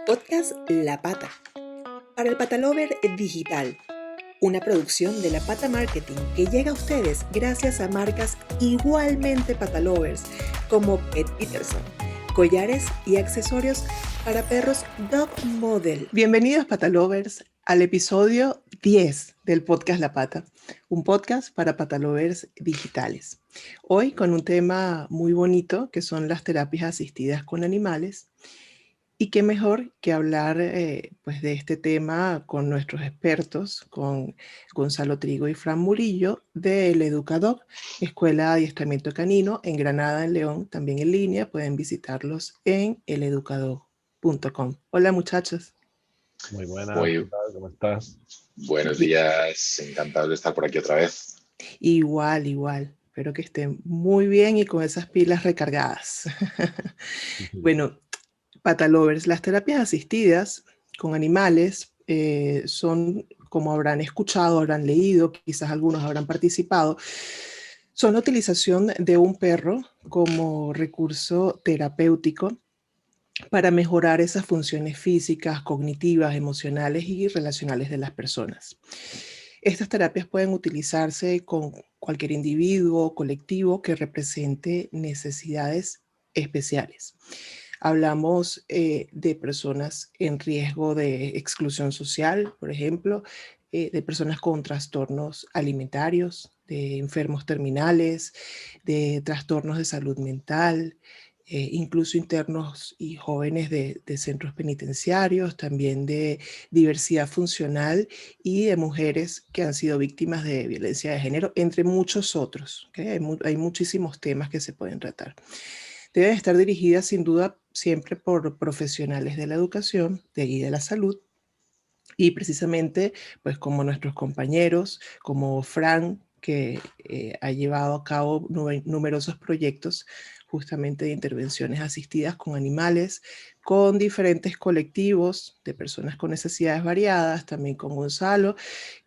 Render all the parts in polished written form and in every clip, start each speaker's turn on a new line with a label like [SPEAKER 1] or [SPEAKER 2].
[SPEAKER 1] Podcast La Pata, para el Patalover Digital, una producción de La Pata Marketing que llega a ustedes gracias a marcas igualmente patalovers como Pet Peterson, collares y accesorios para perros Dog Model. Bienvenidos patalovers al episodio 10 del podcast La Pata, un podcast para patalovers digitales. Hoy con un tema muy bonito que son las terapias asistidas con animales. Y qué mejor que hablar pues de este tema con nuestros expertos, con Gonzalo Trigo y Fran Murillo de El Educador, Escuela de Adiestramiento Canino en Granada, en León, también en línea. Pueden visitarlos en eleducador.com. Hola muchachos.
[SPEAKER 2] Muy buenas, ¿qué
[SPEAKER 3] Muy
[SPEAKER 2] tal? ¿Cómo estás?
[SPEAKER 3] buenos días, encantado de estar por aquí otra vez.
[SPEAKER 1] Igual. Espero que estén muy bien y con esas pilas recargadas. Bueno, Patalovers, las terapias asistidas con animales son, como habrán escuchado, habrán leído, quizás algunos habrán participado, son la utilización de un perro como recurso terapéutico para mejorar esas funciones físicas, cognitivas, emocionales y relacionales de las personas. Estas terapias pueden utilizarse con cualquier individuo o colectivo que represente necesidades especiales. Hablamos de personas en riesgo de exclusión social, por ejemplo, de personas con trastornos alimentarios, de enfermos terminales, de trastornos de salud mental, incluso internos y jóvenes de centros penitenciarios, también de diversidad funcional y de mujeres que han sido víctimas de violencia de género, entre muchos otros. ¿Okay? Hay muchísimos temas que se pueden tratar. Deben estar dirigidas sin duda siempre por profesionales de la educación, de ahí de la salud, y precisamente pues como nuestros compañeros, como Fran, que ha llevado a cabo numerosos proyectos justamente de intervenciones asistidas con animales, con diferentes colectivos de personas con necesidades variadas, también con Gonzalo,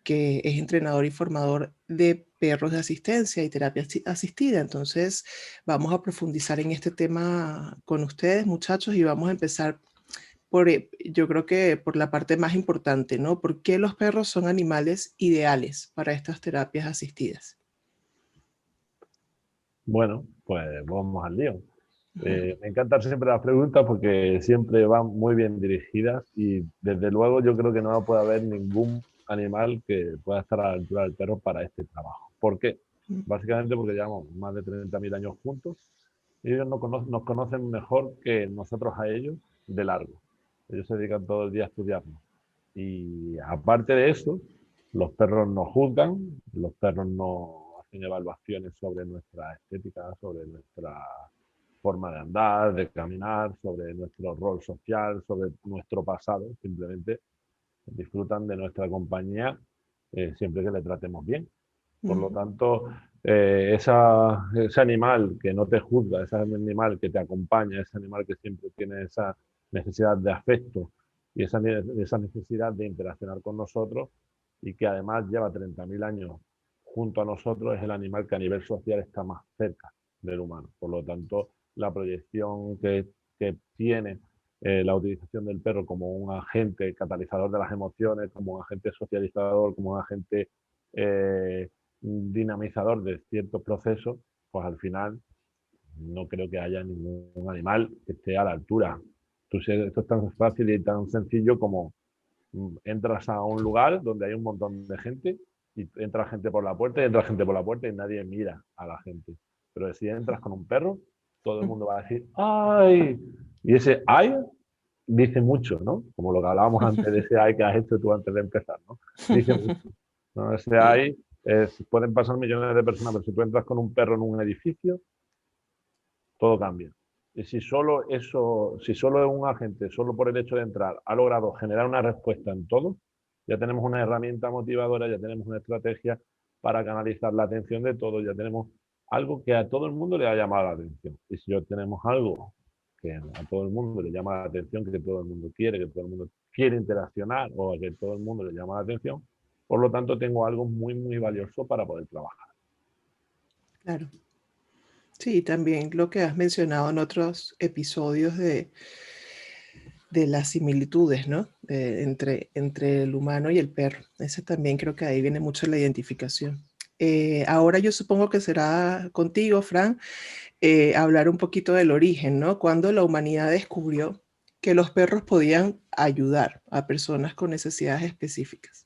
[SPEAKER 1] que es entrenador y formador de perros de asistencia y terapia asistida. Entonces vamos a profundizar en este tema con ustedes, muchachos, y vamos a empezar yo creo que por la parte más importante, ¿no? ¿Por qué los perros son animales ideales para estas terapias asistidas?
[SPEAKER 2] Bueno, pues vamos al lío. Me encantan siempre las preguntas porque siempre van muy bien dirigidas y desde luego yo creo que no puede haber ningún animal que pueda estar a la altura del perro para este trabajo. ¿Por qué? Básicamente porque llevamos más de 30.000 años juntos y ellos nos conocen mejor que nosotros a ellos de largo. Ellos se dedican todo el día a estudiarnos. Y aparte de eso, los perros nos juzgan, los perros nos hacen evaluaciones sobre nuestra estética, sobre nuestra forma de andar, de caminar, sobre nuestro rol social, sobre nuestro pasado. Simplemente disfrutan de nuestra compañía siempre que le tratemos bien. Por lo tanto, ese animal que no te juzga, ese animal que te acompaña, ese animal que siempre tiene esa necesidad de afecto y esa necesidad de interaccionar con nosotros y que además lleva 30.000 años junto a nosotros, es el animal que a nivel social está más cerca del humano. Por lo tanto, la proyección que tiene la utilización del perro como un agente catalizador de las emociones, como un agente socializador, como un agente dinamizador de ciertos procesos, pues al final no creo que haya ningún animal que esté a la altura. Esto es tan fácil y tan sencillo como entras a un lugar donde hay un montón de gente y entra gente por la puerta y entra gente por la puerta y nadie mira a la gente. Pero si entras con un perro, todo el mundo va a decir ¡ay! Y ese ¡ay! Dice mucho, ¿no? Como lo que hablábamos antes de ese ¡ay! Que has hecho tú antes de empezar, ¿no? Dice mucho, ¿no? Ese ¡ay! Pueden pasar millones de personas, pero si tú entras con un perro en un edificio, todo cambia. Y si solo eso, si solo un agente, solo por el hecho de entrar, ha logrado generar una respuesta en todo, ya tenemos una herramienta motivadora, ya tenemos una estrategia para canalizar la atención de todos, ya tenemos algo que a todo el mundo le ha llamado la atención. Y si ya tenemos algo que a todo el mundo le llama la atención, que todo el mundo quiere, que todo el mundo quiere interaccionar o que todo el mundo le llama la atención, por lo tanto tengo algo muy, muy valioso para poder trabajar.
[SPEAKER 1] Claro. Sí, también lo que has mencionado en otros episodios de las similitudes, ¿no? Entre el humano y el perro. Ese también creo que ahí viene mucho la identificación. Ahora yo supongo que será contigo, Fran, hablar un poquito del origen, ¿no? Cuando la humanidad descubrió que los perros podían ayudar a personas con necesidades específicas.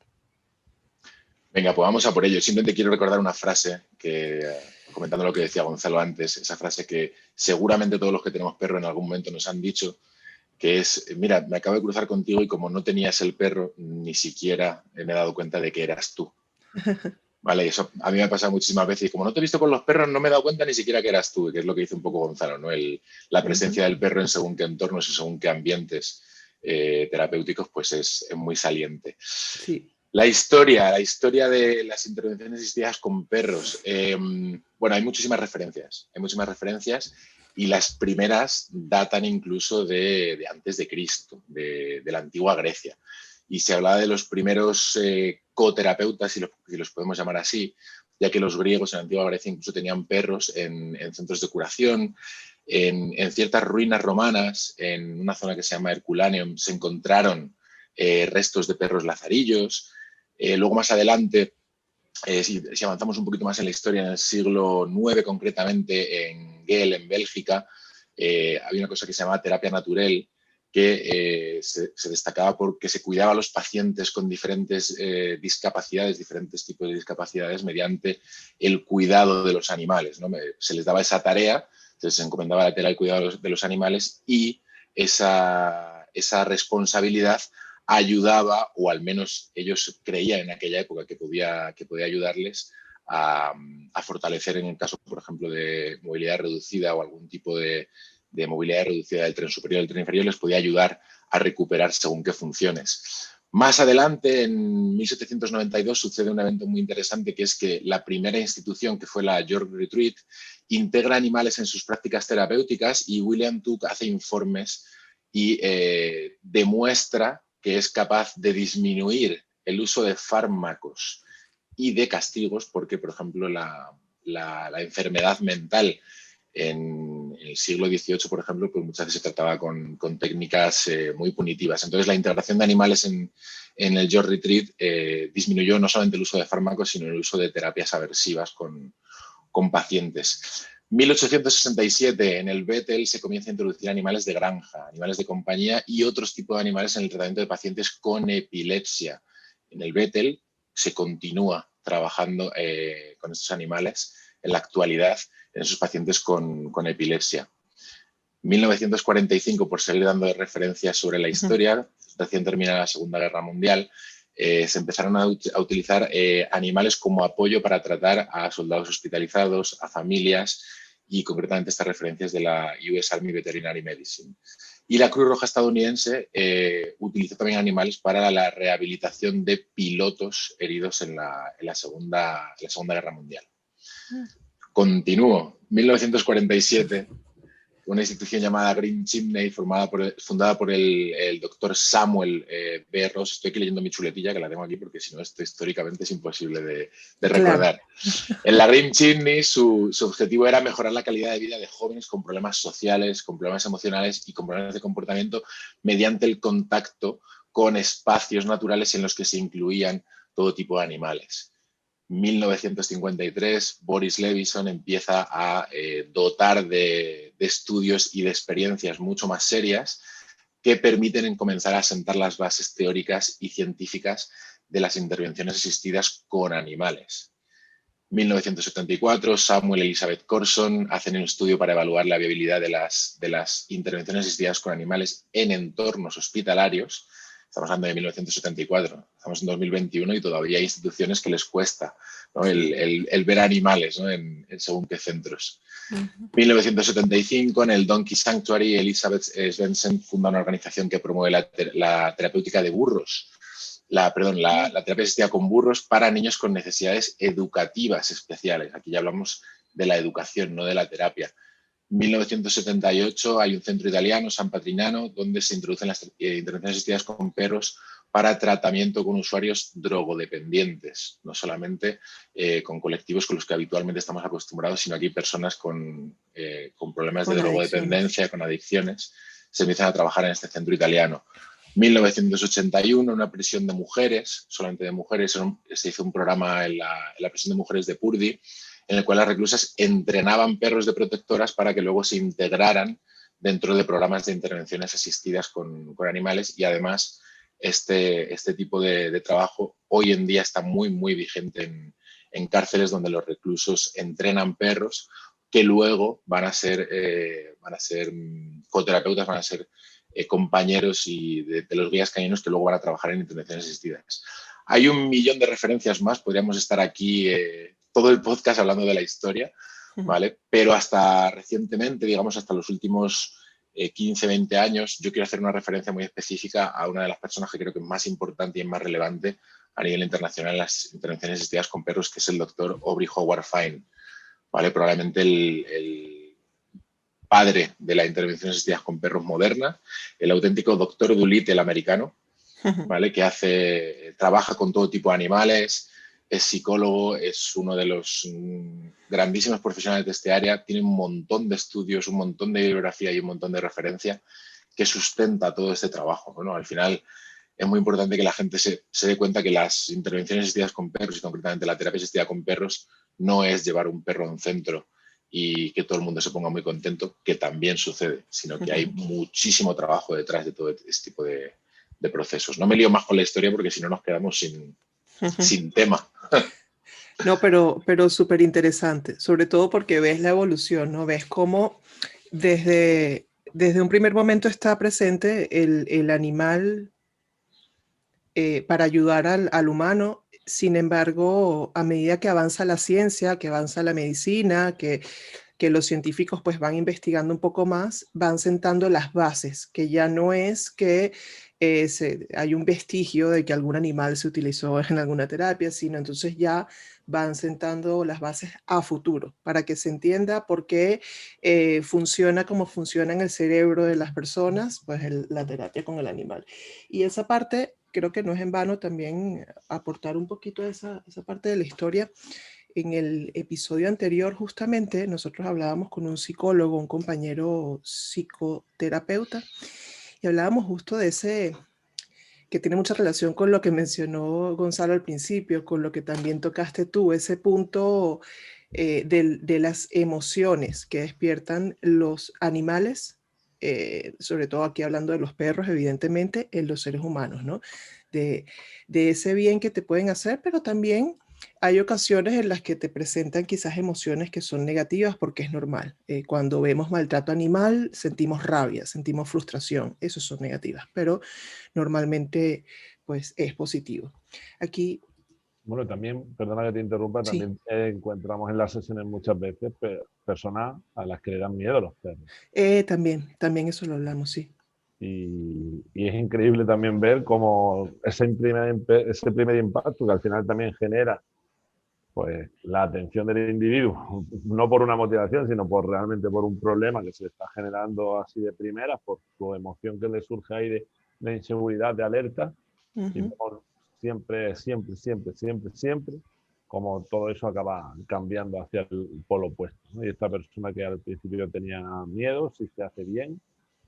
[SPEAKER 3] Venga, pues vamos a por ello. Simplemente quiero recordar una frase que, comentando lo que decía Gonzalo antes, esa frase que seguramente todos los que tenemos perro en algún momento nos han dicho, que es, mira, me acabo de cruzar contigo y como no tenías el perro, ni siquiera me he dado cuenta de que eras tú. Vale, y eso a mí me ha pasado muchísimas veces. Y como no te he visto con los perros, no me he dado cuenta ni siquiera que eras tú, que es lo que dice un poco Gonzalo, ¿no? La presencia del perro en según qué entornos y según qué ambientes terapéuticos, pues es muy saliente.
[SPEAKER 1] Sí.
[SPEAKER 3] La historia de las intervenciones asistidas con perros. Bueno, hay muchísimas referencias y las primeras datan incluso de antes de Cristo, de la antigua Grecia. Y se hablaba de los primeros coterapeutas, si los podemos llamar así, ya que los griegos en la antigua Grecia incluso tenían perros en centros de curación. En ciertas ruinas romanas, en una zona que se llama Herculaneum, se encontraron restos de perros lazarillos. Luego más adelante, si avanzamos un poquito más en la historia, en el siglo IX concretamente, en Gel, en Bélgica, había una cosa que se llamaba terapia naturel, que se destacaba porque se cuidaba a los pacientes con diferentes discapacidades, diferentes tipos de discapacidades, mediante el cuidado de los animales, ¿no? Se les daba esa tarea, se encomendaba la tarea del cuidado de los animales y esa responsabilidad ayudaba, o al menos ellos creían en aquella época que podía ayudarles a fortalecer, en el caso, por ejemplo, de movilidad reducida o algún tipo de movilidad reducida del tren superior o del tren inferior, les podía ayudar a recuperar según qué funciones. Más adelante, en 1792, sucede un evento muy interesante, que es que la primera institución, que fue la York Retreat, integra animales en sus prácticas terapéuticas y William Tuck hace informes y demuestra que es capaz de disminuir el uso de fármacos y de castigos, porque, por ejemplo, la enfermedad mental en el siglo XVIII, por ejemplo, pues muchas veces se trataba con técnicas muy punitivas. Entonces, la integración de animales en el York Retreat disminuyó no solamente el uso de fármacos, sino el uso de terapias aversivas con pacientes. 1867, en el Bethel, se comienza a introducir animales de granja, animales de compañía y otros tipos de animales en el tratamiento de pacientes con epilepsia. En el Bethel se continúa trabajando con estos animales en la actualidad en esos pacientes con epilepsia. 1945, por seguir dando referencias sobre la historia, recién terminada la Segunda Guerra Mundial, se empezaron a utilizar animales como apoyo para tratar a soldados hospitalizados, a familias, y concretamente estas referencias de la US Army Veterinary Medicine. Y la Cruz Roja estadounidense utilizó también animales para la rehabilitación de pilotos heridos en la Segunda Guerra Mundial. Continúo. 1947, una institución llamada Green Chimney, fundada por el doctor Samuel B. Ross. Estoy aquí leyendo mi chuletilla, que la tengo aquí, porque si no, esto históricamente es imposible de recordar. Claro. En la Green Chimney, su objetivo era mejorar la calidad de vida de jóvenes con problemas sociales, con problemas emocionales y con problemas de comportamiento mediante el contacto con espacios naturales en los que se incluían todo tipo de animales. 1953, Boris Levison empieza a dotar de estudios y de experiencias mucho más serias que permiten comenzar a sentar las bases teóricas y científicas de las intervenciones asistidas con animales. 1974, Samuel y Elizabeth Corson hacen un estudio para evaluar la viabilidad de las intervenciones asistidas con animales en entornos hospitalarios. Estamos hablando de 1974, estamos en 2021 y todavía hay instituciones que les cuesta, ¿no? el ver animales, ¿no? en según qué centros. 1975, en el Donkey Sanctuary, Elizabeth Svensson funda una organización que promueve la terapéutica de burros. La terapia asistida con burros para niños con necesidades educativas especiales. Aquí ya hablamos de la educación, no de la terapia. 1978 hay un centro italiano, San Patrignano, donde se introducen las intervenciones asistidas con perros para tratamiento con usuarios drogodependientes, no solamente con colectivos con los que habitualmente estamos acostumbrados, sino aquí personas con problemas de
[SPEAKER 1] Con adicciones.
[SPEAKER 3] drogodependencia, con adicciones, se empiezan a trabajar en este centro italiano. 1981, una prisión de mujeres, solamente de mujeres, se hizo un programa en la prisión de mujeres de Purdi, en el cual las reclusas entrenaban perros de protectoras para que luego se integraran dentro de programas de intervenciones asistidas con animales, y además este tipo de trabajo hoy en día está muy, muy vigente en cárceles donde los reclusos entrenan perros que luego van a ser coterapeutas, van a ser compañeros y de los guías caninos que luego van a trabajar en intervenciones asistidas. Hay un millón de referencias más, podríamos estar aquí todo el podcast hablando de la historia, ¿vale? Pero hasta recientemente, digamos hasta los últimos 15, 20 años, yo quiero hacer una referencia muy específica a una de las personas que creo que es más importante y más relevante a nivel internacional en las intervenciones asistidas con perros, que es el doctor Aubrey Howard Fine, ¿vale? Probablemente el padre de la intervención asistida con perros moderna, el auténtico doctor Dolittle americano, ¿vale? Que trabaja con todo tipo de animales, es psicólogo, es uno de los grandísimos profesionales de este área, tiene un montón de estudios, un montón de bibliografía y un montón de referencia que sustenta todo este trabajo, ¿no? Al final es muy importante que la gente se dé cuenta que las intervenciones asistidas con perros, y concretamente la terapia asistida con perros, no es llevar un perro a un centro y que todo el mundo se ponga muy contento, que también sucede, sino que hay muchísimo trabajo detrás de todo este tipo de procesos. No me lío más con la historia porque si no nos quedamos sin tema.
[SPEAKER 1] No, pero súper interesante, sobre todo porque ves la evolución, ¿no? Ves cómo desde un primer momento está presente el animal para ayudar al humano. Sin embargo, a medida que avanza la ciencia, que avanza la medicina, que los científicos pues van investigando un poco más, van sentando las bases, que ya no es que hay un vestigio de que algún animal se utilizó en alguna terapia, sino entonces ya van sentando las bases a futuro para que se entienda por qué funciona como funciona en el cerebro de las personas, pues la terapia con el animal. Y esa parte, creo que no es en vano también aportar un poquito de esa parte de la historia. En el episodio anterior, justamente, nosotros hablábamos con un psicólogo, un compañero psicoterapeuta, y hablábamos justo de ese, que tiene mucha relación con lo que mencionó Gonzalo al principio, con lo que también tocaste tú, ese punto de las emociones que despiertan los animales, sobre todo aquí hablando de los perros, evidentemente, en los seres humanos, ¿no? De ese bien que te pueden hacer, pero también hay ocasiones en las que te presentan quizás emociones que son negativas porque es normal. Cuando vemos maltrato animal, sentimos rabia, sentimos frustración, eso son negativas, pero normalmente pues es positivo. Aquí...
[SPEAKER 2] Bueno, también, perdona que te interrumpa,
[SPEAKER 1] Sí.
[SPEAKER 2] también encontramos en las sesiones muchas veces personas a las que le dan miedo los perros.
[SPEAKER 1] También eso lo hablamos, sí.
[SPEAKER 2] Y es increíble también ver cómo ese primer impacto que al final también genera pues la atención del individuo, no por una motivación, sino realmente por un problema que se le está generando así de primeras, por su emoción que le surge ahí de inseguridad, de alerta, y por siempre, como todo eso acaba cambiando hacia el polo opuesto, ¿no? Y esta persona que al principio tenía miedo, si se hace bien,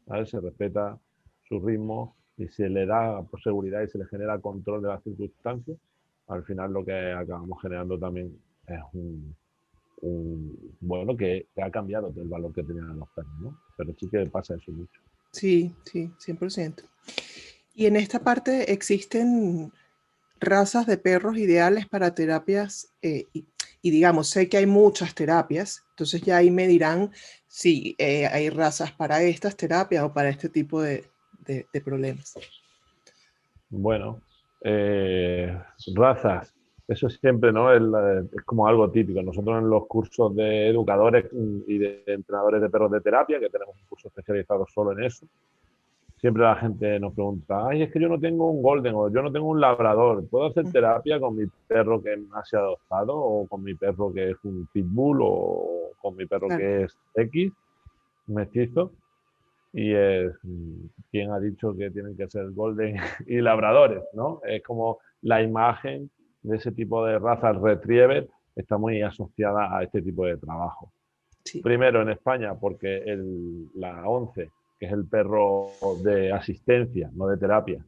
[SPEAKER 2] ¿vale? Se respeta su ritmo y se le da seguridad y se le genera control de las circunstancias, al final lo que acabamos generando también es bueno, que ha cambiado el valor que tenían los perros, ¿no? Pero sí que pasa eso mucho.
[SPEAKER 1] Sí, 100%. Y en esta parte existen razas de perros ideales para terapias y digamos, sé que hay muchas terapias, entonces ya ahí me dirán si hay razas para estas terapias o para este tipo de problemas.
[SPEAKER 2] Bueno, razas, eso siempre, ¿no? Es como algo típico. Nosotros en los cursos de educadores y de entrenadores de perros de terapia, que tenemos un curso especializado solo en eso, siempre la gente nos pregunta, ay, es que yo no tengo un golden o yo no tengo un labrador, ¿puedo hacer terapia con mi perro que ha sido adoptado o con mi perro que es un pitbull o con mi perro
[SPEAKER 1] Claro.
[SPEAKER 2] que es X? mestizos y es quien ha dicho que tienen que ser golden y labradores, ¿no? Es como la imagen de ese tipo de razas retriever está muy asociada a este tipo de trabajo.
[SPEAKER 1] Sí.
[SPEAKER 2] Primero en España porque la 11, que es el perro de asistencia, no de terapia,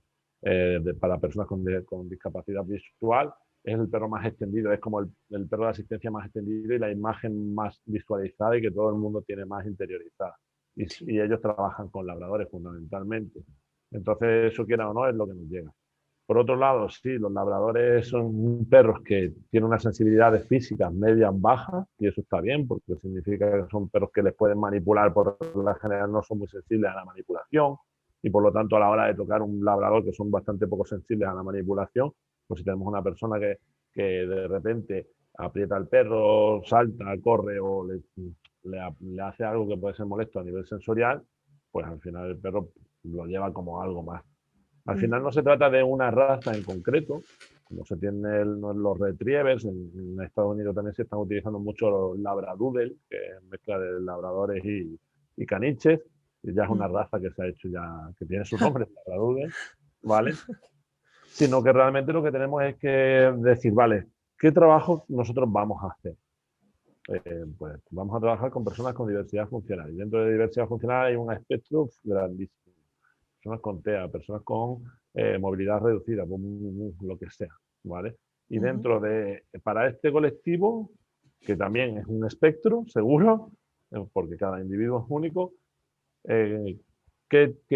[SPEAKER 2] para personas con discapacidad visual, es el perro más extendido, es como el perro de asistencia más extendido y la imagen más visualizada y que todo el mundo tiene más interiorizada. Y ellos trabajan con labradores fundamentalmente. Entonces, eso quiera o no, es lo que nos llega. Por otro lado, sí, los labradores son perros que tienen unas sensibilidades físicas medias bajas y eso está bien porque significa que son perros que les pueden manipular, por la general no son muy sensibles a la manipulación y por lo tanto a la hora de tocar un labrador que son bastante poco sensibles a la manipulación, pues si tenemos una persona que de repente aprieta al perro, salta, corre o le hace algo que puede ser molesto a nivel sensorial, pues al final el perro lo lleva como algo más. Al final no se trata de una raza en concreto, como se tiene los retrievers, en Estados Unidos también se están utilizando mucho los labradoodle, que es mezcla de labradores y caniches, y ya es una raza que se ha hecho ya, que tiene su nombre, labradoodle, ¿vale? Sino que realmente lo que tenemos es que decir, vale, ¿qué trabajo nosotros vamos a hacer? Pues vamos a trabajar con personas con diversidad funcional. Y dentro de diversidad funcional hay un espectro grandísimo. Personas con TEA, personas con movilidad reducida, lo que sea, ¿vale? Y dentro de, para este colectivo, que también es un espectro, seguro, porque cada individuo es único,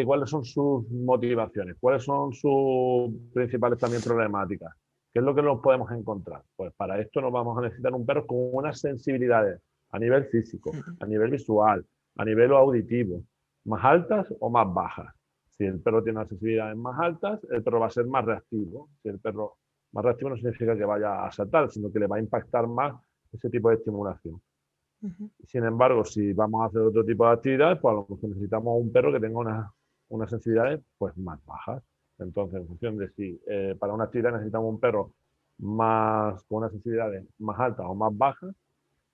[SPEAKER 2] ¿cuáles son sus motivaciones? ¿Cuáles son sus principales también problemáticas? ¿Qué es lo que nos podemos encontrar? Pues para esto nos vamos a necesitar un perro con unas sensibilidades a nivel físico, a nivel visual, a nivel auditivo, más altas o más bajas. Si el perro tiene unas sensibilidades más altas, el perro va a ser más reactivo. Si el perro más reactivo no significa que vaya a saltar, sino que le va a impactar más ese tipo de estimulación. Sin embargo, si vamos a hacer otro tipo de actividades, pues a lo mejor necesitamos un perro que tenga unas sensibilidades pues, más bajas. Entonces, en función de si para una actividad necesitamos un perro con unas sensibilidades más altas o más bajas,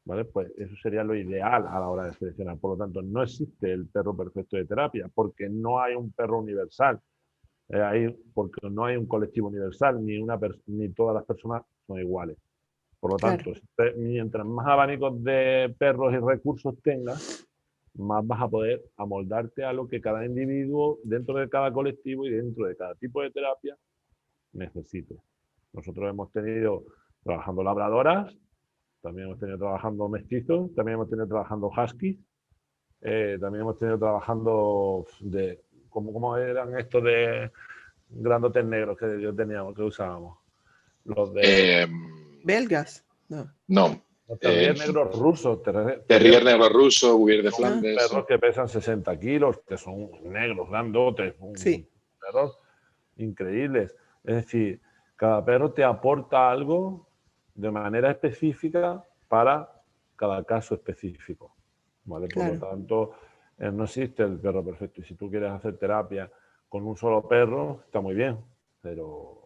[SPEAKER 2] ¿vale? Pues eso sería lo ideal a la hora de seleccionar. Por lo tanto, no existe el perro perfecto de terapia, porque no hay un perro universal, porque no hay un colectivo universal, ni todas las personas son iguales. Por lo tanto, mientras más abanicos de perros y recursos tengas, más vas a poder amoldarte a lo que cada individuo, dentro de cada colectivo y dentro de cada tipo de terapia, necesite. Nosotros hemos tenido trabajando labradoras, también hemos tenido trabajando mestizos, también hemos tenido trabajando huskies, también hemos tenido trabajando ¿cómo eran estos de grandotes negros que teníamos, que usábamos? Los de...
[SPEAKER 1] belgas, no.
[SPEAKER 3] No.
[SPEAKER 2] Los terrier negros rusos.
[SPEAKER 3] Terrier negro ruso, Bouvier de Flandes.
[SPEAKER 2] Perros que pesan 60 kilos, que son negros, grandotes, perros increíbles. Es decir, cada perro te aporta algo de manera específica para cada caso específico, ¿vale? Por lo tanto, no existe el perro perfecto. Y si tú quieres hacer terapia con un solo perro, está muy bien, pero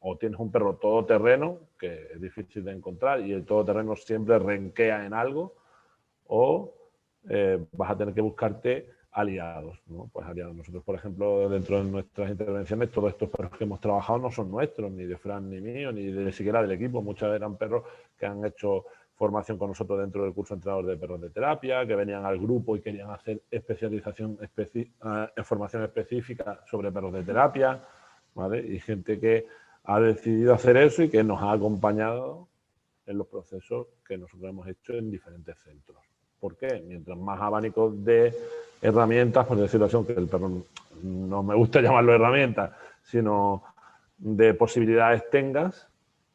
[SPEAKER 2] o tienes un perro todoterreno, que es difícil de encontrar, y el todoterreno siempre renquea en algo, o vas a tener que buscarte aliados, ¿no? Pues aliados. Nosotros, por ejemplo, dentro de nuestras intervenciones, todos estos perros que hemos trabajado no son nuestros, ni de Fran, ni mío, ni de siquiera del equipo. Muchos eran perros que han hecho formación con nosotros dentro del curso de entrenador de perros de terapia, que venían al grupo y querían hacer especialización en formación específica sobre perros de terapia, ¿vale? Y gente que ha decidido hacer eso y que nos ha acompañado en los procesos que nosotros hemos hecho en diferentes centros. ¿Por qué? Mientras más abanicos de herramientas, por decirlo así, aunque el perro no me gusta llamarlo herramientas, sino de posibilidades tengas,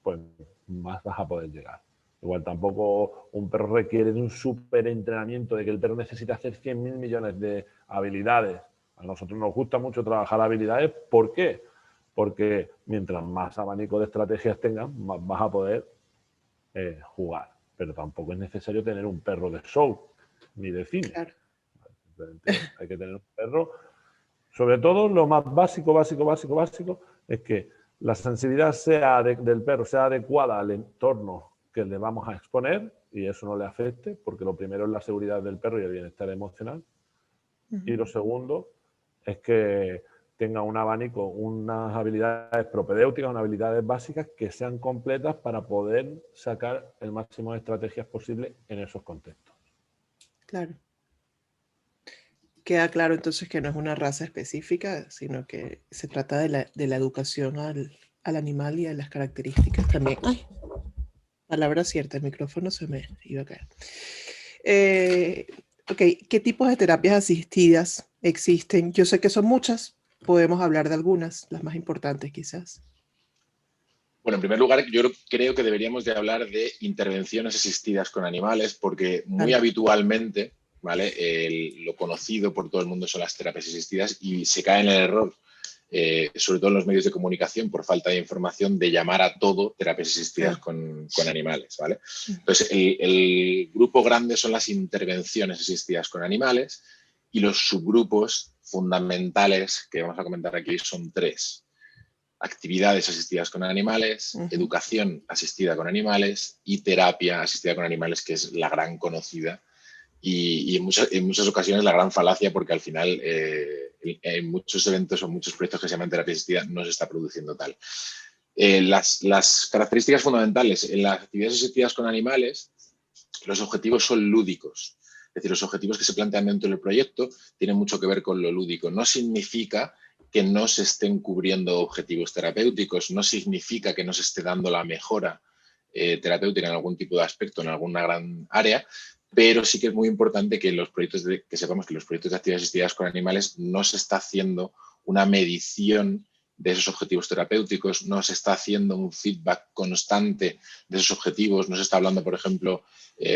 [SPEAKER 2] pues más vas a poder llegar. Igual tampoco un perro requiere de un súper entrenamiento, de que el perro necesita hacer 100.000 millones de habilidades. A nosotros nos gusta mucho trabajar habilidades. ¿Por qué? Porque mientras más abanico de estrategias tengas, más vas a poder jugar. Pero tampoco es necesario tener un perro de show ni de cine. Claro. Hay que tener un perro. Sobre todo, lo más básico es que la sensibilidad del perro sea adecuada al entorno que le vamos a exponer y eso no le afecte, porque lo primero es la seguridad del perro y el bienestar emocional. Y lo segundo es que tenga un abanico, unas habilidades propedéuticas, unas habilidades básicas que sean completas para poder sacar el máximo de estrategias posibles en esos contextos.
[SPEAKER 1] Claro. Queda claro entonces que no es una raza específica, sino que se trata de la educación al animal y a las características también. Ay, palabra cierta, el micrófono se me iba a caer. Ok, ¿qué tipos de terapias asistidas existen? Yo sé que son muchas, podemos hablar de algunas, las más importantes quizás.
[SPEAKER 3] Bueno, en primer lugar, yo creo que deberíamos de hablar de intervenciones asistidas con animales, porque muy habitualmente, ¿vale? Lo conocido por todo el mundo son las terapias asistidas y se cae en el error, sobre todo en los medios de comunicación, por falta de información, de llamar a todo terapias asistidas con animales, ¿vale? Entonces, el grupo grande son las intervenciones asistidas con animales y los subgrupos fundamentales que vamos a comentar aquí son 3. Actividades asistidas con animales, educación asistida con animales y terapia asistida con animales, que es la gran conocida y en muchas ocasiones la gran falacia, porque al final en muchos eventos o muchos proyectos que se llaman terapia asistida no se está produciendo tal. Las características fundamentales en las actividades asistidas con animales, los objetivos son lúdicos. Es decir, los objetivos que se plantean dentro del proyecto tienen mucho que ver con lo lúdico. No significa que no se estén cubriendo objetivos terapéuticos, no significa que no se esté dando la mejora terapéutica en algún tipo de aspecto, en alguna gran área, pero sí que es muy importante que que sepamos que los proyectos de actividades asistidas con animales no se está haciendo una medición de esos objetivos terapéuticos, no se está haciendo un feedback constante de esos objetivos, no se está hablando, por ejemplo,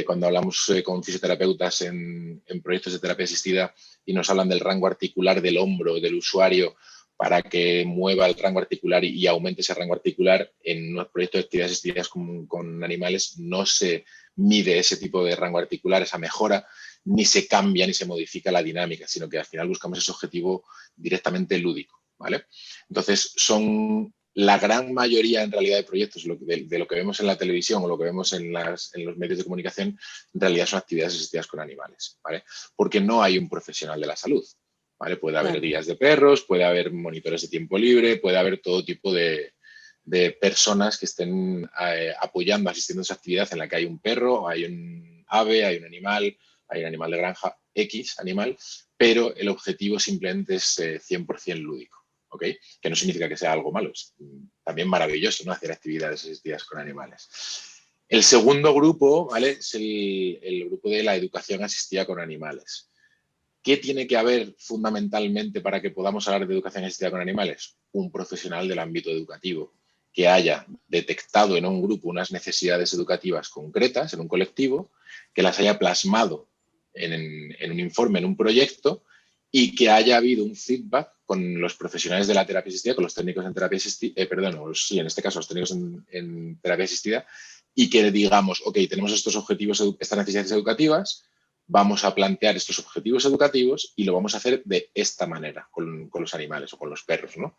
[SPEAKER 3] cuando hablamos con fisioterapeutas en proyectos de terapia asistida y nos hablan del rango articular del hombro del usuario para que mueva el rango articular y aumente ese rango articular. En unos proyectos de actividades asistidas con animales no se mide ese tipo de rango articular, esa mejora, ni se cambia ni se modifica la dinámica, sino que al final buscamos ese objetivo directamente lúdico, ¿vale? Entonces, son la gran mayoría en realidad de proyectos de lo que vemos en la televisión o lo que vemos en los medios de comunicación, en realidad son actividades asistidas con animales, ¿vale? Porque no hay un profesional de la salud, ¿vale? Puede haber guías de perros, puede haber monitores de tiempo libre, puede haber todo tipo de personas que estén apoyando, asistiendo a esa actividad en la que hay un perro, hay un ave, hay un animal de granja, X animal, pero el objetivo simplemente es 100% lúdico. ¿Okay? Que no significa que sea algo malo, es también maravilloso, ¿no? Hacer actividades asistidas con animales. El segundo grupo, ¿vale? Es el grupo de la educación asistida con animales. ¿Qué tiene que haber fundamentalmente para que podamos hablar de educación asistida con animales? Un profesional del ámbito educativo que haya detectado en un grupo unas necesidades educativas concretas, en un colectivo, que las haya plasmado en un informe, en un proyecto, y que haya habido un feedback con los profesionales de la terapia asistida, con los técnicos en terapia asistida, en este caso los técnicos en terapia asistida, y que digamos, ok, tenemos estos objetivos, estas necesidades educativas, vamos a plantear estos objetivos educativos y lo vamos a hacer de esta manera con los animales o con los perros, ¿no?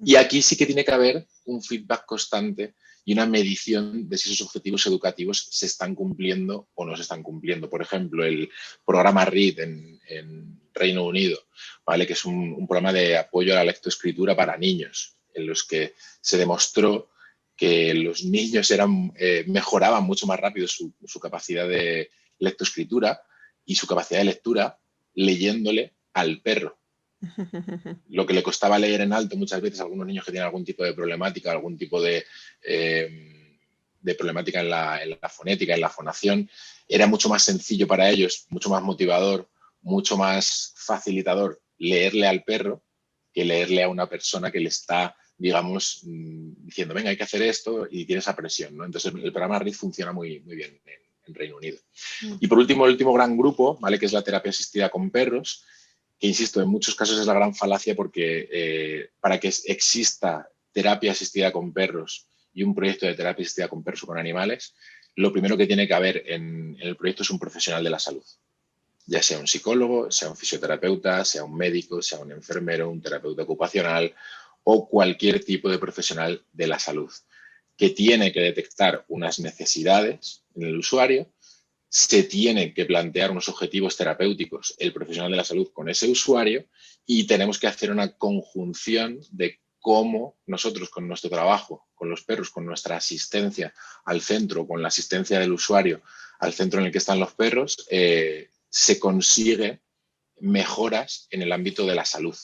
[SPEAKER 3] Y aquí sí que tiene que haber un feedback constante y una medición de si esos objetivos educativos se están cumpliendo o no se están cumpliendo. Por ejemplo, el programa READ en Reino Unido, ¿vale? Que es un programa de apoyo a la lectoescritura para niños, en los que se demostró que los niños mejoraban mucho más rápido su capacidad de lectoescritura y su capacidad de lectura leyéndole al perro. Lo que le costaba leer en alto muchas veces a algunos niños que tienen algún tipo de problemática, algún tipo de problemática en la fonética, en la fonación, era mucho más sencillo para ellos, mucho más motivador, mucho más facilitador leerle al perro que leerle a una persona que le está, digamos, diciendo, venga, hay que hacer esto y tiene esa presión, ¿no? Entonces, el programa READ funciona muy, muy bien en Reino Unido. Y por último, el último gran grupo, ¿vale? Que es la terapia asistida con perros, que, insisto, en muchos casos es la gran falacia porque para que exista terapia asistida con perros y un proyecto de terapia asistida con perros o con animales, lo primero que tiene que haber en el proyecto es un profesional de la salud, ya sea un psicólogo, sea un fisioterapeuta, sea un médico, sea un enfermero, un terapeuta ocupacional o cualquier tipo de profesional de la salud, que tiene que detectar unas necesidades en el usuario se tiene que plantear unos objetivos terapéuticos el profesional de la salud con ese usuario y tenemos que hacer una conjunción de cómo nosotros con nuestro trabajo, con los perros, con nuestra asistencia al centro, con la asistencia del usuario al centro en el que están los perros, se consigue mejoras en el ámbito de la salud.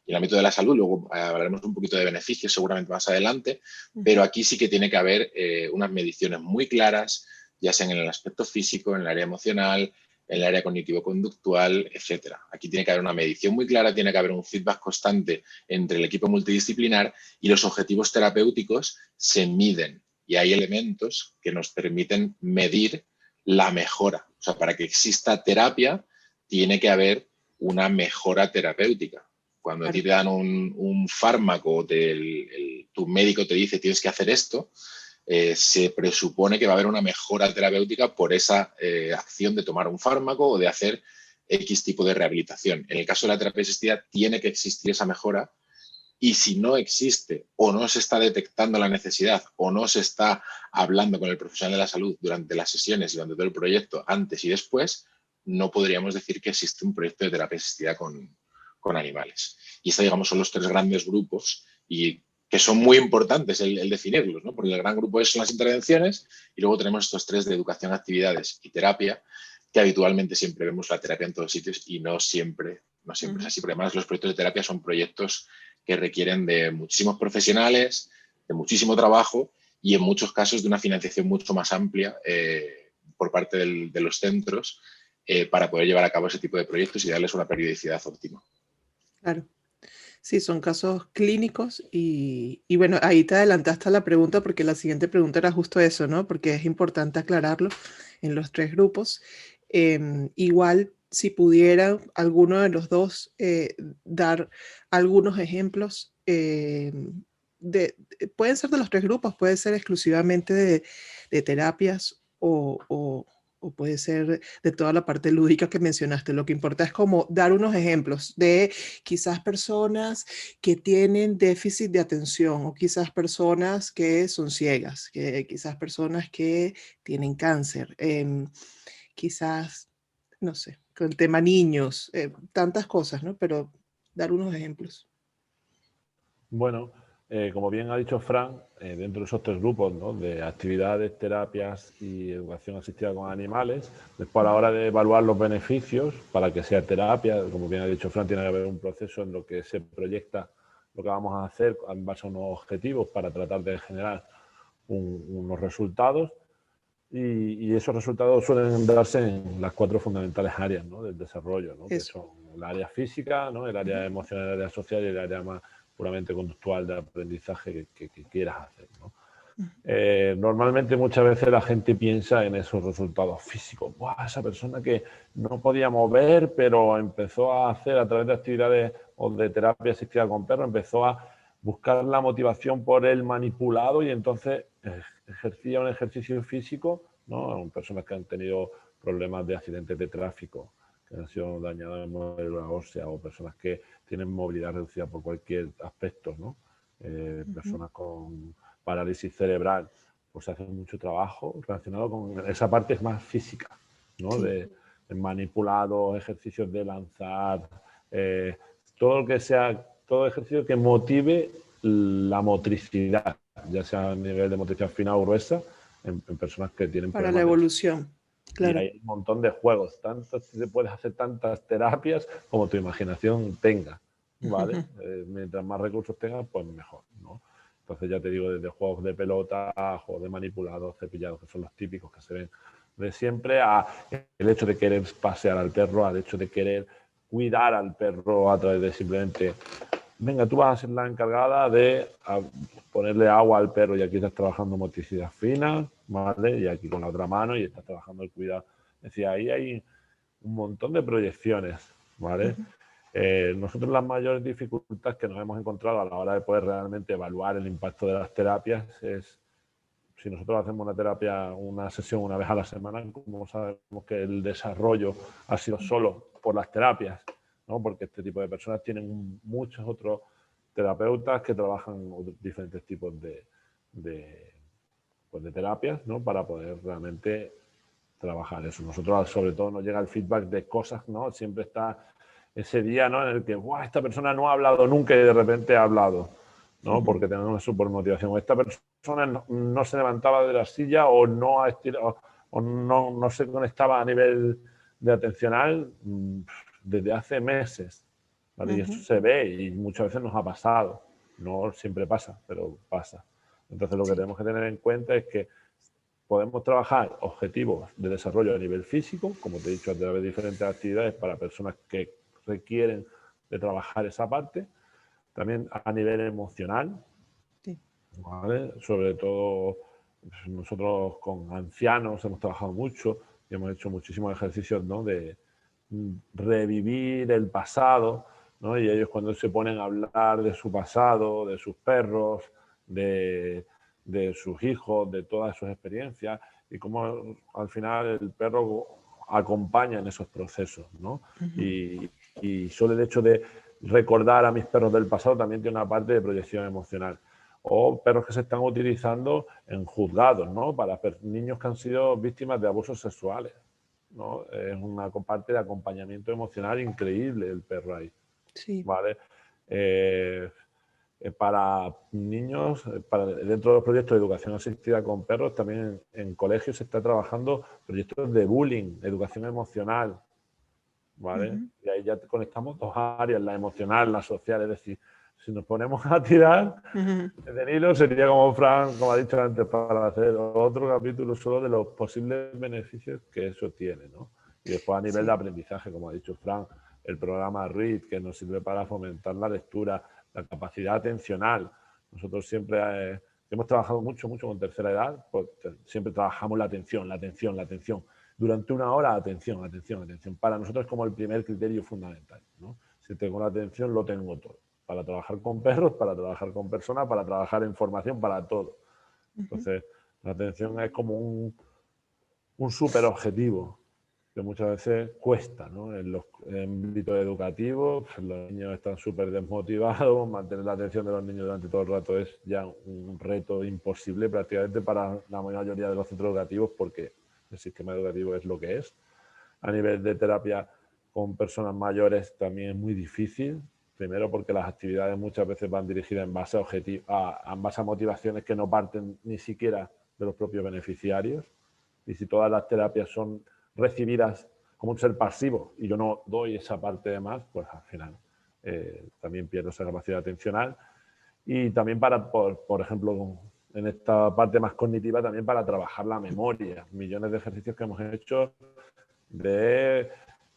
[SPEAKER 3] Y en el ámbito de la salud, luego hablaremos un poquito de beneficios seguramente más adelante, pero aquí sí que tiene que haber unas mediciones muy claras, ya sean en el aspecto físico, en el área emocional, en el área cognitivo-conductual, etcétera. Aquí tiene que haber una medición muy clara, tiene que haber un feedback constante entre el equipo multidisciplinar y los objetivos terapéuticos se miden. Y hay elementos que nos permiten medir la mejora. O sea, para que exista terapia, tiene que haber una mejora terapéutica. Cuando a ti te dan un fármaco o tu médico te dice tienes que hacer esto, se presupone que va a haber una mejora terapéutica por esa acción de tomar un fármaco o de hacer X tipo de rehabilitación. En el caso de la terapia asistida tiene que existir esa mejora y si no existe o no se está detectando la necesidad o no se está hablando con el profesional de la salud durante las sesiones y durante todo el proyecto, antes y después, no podríamos decir que existe un proyecto de terapia asistida con animales. Y estos, digamos, son los tres grandes grupos y que son muy importantes el definirlos, ¿no? Porque el gran grupo son las intervenciones y luego tenemos estos tres de educación, actividades y terapia, que habitualmente siempre vemos la terapia en todos sitios y no siempre es así, porque además los proyectos de terapia son proyectos que requieren de muchísimos profesionales, de muchísimo trabajo y en muchos casos de una financiación mucho más amplia por parte de los centros para poder llevar a cabo ese tipo de proyectos y darles una periodicidad óptima.
[SPEAKER 1] Claro. Sí, son casos clínicos y bueno, ahí te adelantaste a la pregunta porque la siguiente pregunta era justo eso, ¿no? Porque es importante aclararlo en los tres grupos. Igual, si pudiera alguno de los dos dar algunos ejemplos, pueden ser de los tres grupos, puede ser exclusivamente de terapias o puede ser de toda la parte lúdica que mencionaste. Lo que importa es como dar unos ejemplos de quizás personas que tienen déficit de atención o quizás personas que son ciegas, que quizás personas que tienen cáncer, quizás, no sé, con el tema niños, tantas cosas, ¿no? Pero dar unos ejemplos.
[SPEAKER 2] Bueno, como bien ha dicho Fran, dentro de esos tres grupos, ¿no? De actividades, terapias y educación asistida con animales, después a la hora de evaluar los beneficios para que sea terapia, como bien ha dicho Fran, tiene que haber un proceso en lo que se proyecta lo que vamos a hacer en base a unos objetivos para tratar de generar unos resultados y esos resultados suelen darse en las cuatro fundamentales áreas, ¿no? Del desarrollo, ¿no? Que son el área física, ¿no? El área emocional, el área social y el área más puramente conductual de aprendizaje que quieras hacer, ¿no? Normalmente muchas veces la gente piensa en esos resultados físicos. ¡Buah! Esa persona que no podía mover, pero empezó a hacer a través de actividades o de terapia asistida con perros, empezó a buscar la motivación por el manipulado y entonces ejercía un ejercicio físico, ¿no? Personas que han tenido problemas de accidentes de tráfico, que han sido dañadas en médula ósea o personas que tienen movilidad reducida por cualquier aspecto, ¿no? Personas con parálisis cerebral, pues hace mucho trabajo relacionado con esa parte más física, ¿no?
[SPEAKER 1] Sí.
[SPEAKER 2] De manipulados, ejercicios de lanzar, todo lo que sea, todo ejercicio que motive la motricidad, ya sea a nivel de motricidad fina o gruesa, en personas que tienen
[SPEAKER 1] Para
[SPEAKER 2] problemas
[SPEAKER 1] la
[SPEAKER 2] de...
[SPEAKER 1] evolución,
[SPEAKER 2] Y
[SPEAKER 1] claro.
[SPEAKER 2] hay un montón de juegos, se puedes hacer tantas terapias como tu imaginación tenga, ¿vale? Mientras más recursos tengas, pues mejor, ¿no? Entonces ya te digo, desde juegos de pelota, a juegos de manipulados, cepillados, que son los típicos que se ven de siempre, a el hecho de querer pasear al perro, al hecho de querer cuidar al perro a través de simplemente, venga, tú vas a ser la encargada de ponerle agua al perro y aquí estás trabajando motricidad fina, ¿vale? Y aquí con la otra mano y estás trabajando el cuidado. Es decir, ahí hay un montón de proyecciones, ¿vale? Nosotros las mayores dificultades que nos hemos encontrado a la hora de poder realmente evaluar el impacto de las terapias es, si nosotros hacemos una terapia, una sesión una vez a la semana, como sabemos que el desarrollo ha sido solo por las terapias, ¿no? Porque este tipo de personas tienen muchos otros terapeutas que trabajan diferentes tipos de terapias, ¿no? Para poder realmente trabajar eso. Nosotros, sobre todo, nos llega el feedback de cosas, ¿no? Siempre está ese día, ¿no? En el que, ¡buah! Esta persona no ha hablado nunca y de repente ha hablado, ¿no? Porque tenemos una super motivación. O esta persona no se levantaba de la silla o no ha estirado, o no se conectaba a nivel de atencional desde hace meses, ¿vale? Y eso se ve y muchas veces nos ha pasado. No siempre pasa, pero pasa. Entonces lo que tenemos que tener en cuenta es que podemos trabajar objetivos de desarrollo a nivel físico, como te he dicho, a través de diferentes actividades para personas que requieren de trabajar esa parte. También a nivel emocional, ¿vale? Sobre todo nosotros con ancianos hemos trabajado mucho y hemos hecho muchísimos ejercicios, ¿no? De revivir el pasado, ¿no? Y ellos cuando se ponen a hablar de su pasado, de sus perros, de sus hijos, de todas sus experiencias y cómo al final el perro acompaña en esos procesos, ¿no? Y solo el hecho de recordar a mis perros del pasado también tiene una parte de proyección emocional. O perros que se están utilizando en juzgados, ¿no? Para niños que han sido víctimas de abusos sexuales, ¿no? Es una parte de acompañamiento emocional increíble el perro ahí.
[SPEAKER 1] Sí.
[SPEAKER 2] ¿Vale? Para niños, dentro de los proyectos de educación asistida con perros, también en colegios se está trabajando proyectos de bullying, educación emocional, ¿vale? Y ahí ya conectamos dos áreas, la emocional, la social, es decir, si nos ponemos a tirar de hilo, sería como Fran, como ha dicho antes, para hacer otro capítulo solo de los posibles beneficios que eso tiene, ¿no? Y después a nivel de aprendizaje, como ha dicho Fran, el programa READ, que nos sirve para fomentar la lectura, la capacidad atencional. Nosotros siempre hemos trabajado mucho con tercera edad, pues siempre trabajamos la atención. Durante una hora, atención. Para nosotros es como el primer criterio fundamental, ¿no? Si tengo la atención, lo tengo todo. Para trabajar con perros, para trabajar con personas, para trabajar en formación, para todo. Entonces, la atención es como un súper objetivo que muchas veces cuesta, ¿no? En los ámbitos educativos, pues los niños están súper desmotivados, mantener la atención de los niños durante todo el rato es ya un reto imposible prácticamente para la mayoría de los centros educativos porque el sistema educativo es lo que es. A nivel de terapia con personas mayores también es muy difícil. Primero porque las actividades muchas veces van dirigidas en base a motivaciones que no parten ni siquiera de los propios beneficiarios. Y si todas las terapias son recibidas como un ser pasivo y yo no doy esa parte de más, pues al final también pierdo esa capacidad atencional. Y también por ejemplo, en esta parte más cognitiva, también para trabajar la memoria. Millones de ejercicios que hemos hecho